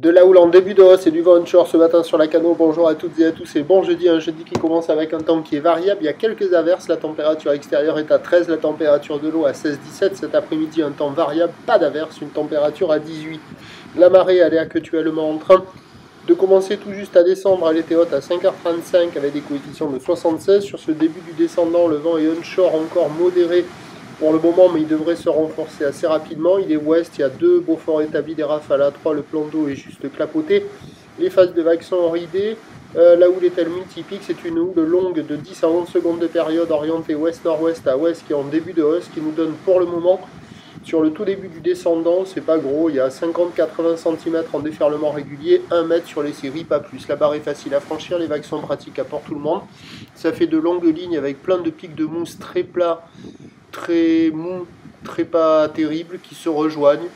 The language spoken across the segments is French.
De la houle en début de hausse et du vent onshore ce matin sur la Cano. Bonjour à toutes et à tous et bon jeudi, un jeudi qui commence avec un temps qui est variable. Il y a quelques averses, la température extérieure est à 13, la température de l'eau à 16-17. Cet après-midi, un temps variable, pas d'averse, une température à 18. La marée, elle est actuellement en train de commencer tout juste à descendre. Elle était haute à 5h35 avec des coefficients de 76. Sur ce début du descendant, le vent est onshore encore modéré pour le moment, mais il devrait se renforcer assez rapidement. Il est ouest, il y a 2 beaux forts établis, des rafales à 3, le plan d'eau est juste clapoté. Les phases de vagues sont ridées. La houle est-elle multipique? C'est une houle longue de 10 à 11 secondes de période, orientée ouest-nord-ouest à ouest, qui est en début de hausse, qui nous donne pour le moment, sur le tout début du descendant, c'est pas gros, il y a 50-80 cm en déferlement régulier, 1 mètre sur les séries, pas plus. La barre est facile à franchir, les vagues sont pratiques pour tout le monde. Ça fait de longues lignes avec plein de pics de mousse très plats, très mou, très pas terrible, qui se rejoignent.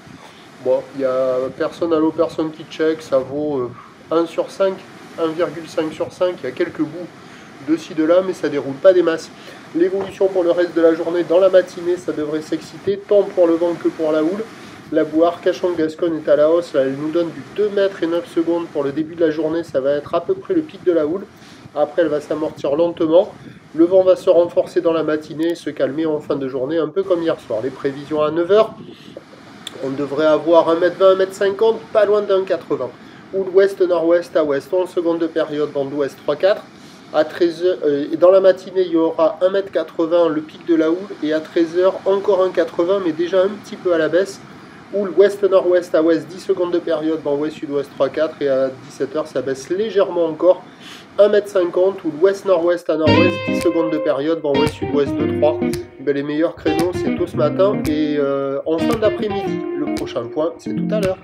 Bon, il n'y a personne à l'eau, personne qui check, ça vaut 1 sur 5, 1,5 sur 5, il y a quelques bouts de ci de là, mais ça déroule pas des masses. L'évolution pour le reste de la journée, dans la matinée, ça devrait s'exciter, tant pour le vent que pour la houle. La boue Arcachon-Gascogne est à la hausse, là, elle nous donne du 2 mètres et 9 secondes pour le début de la journée, ça va être à peu près le pic de la houle. Après, elle va s'amortir lentement. Le vent va se renforcer dans la matinée et se calmer en fin de journée, un peu comme hier soir. Les prévisions à 9h, on devrait avoir 1m20, 1m50, pas loin d'un 80. Houle ouest-nord-ouest à ouest, 11 secondes de période, vent d'ouest 3-4. À 13h, et dans la matinée, il y aura 1m80, le pic de la houle, et à 13h, encore un 80, mais déjà un petit peu à la baisse. Houle ouest-nord-ouest à ouest, 10 secondes de période, vent ouest-sud-ouest 3-4, et à 17h, ça baisse légèrement encore. 1m50, ou l'ouest-nord-ouest à nord-ouest, 10 secondes de période, vent ouest-sud-ouest 2-3. Ben, les meilleurs créneaux, c'est tôt ce matin et en fin d'après-midi. Le prochain point, c'est tout à l'heure.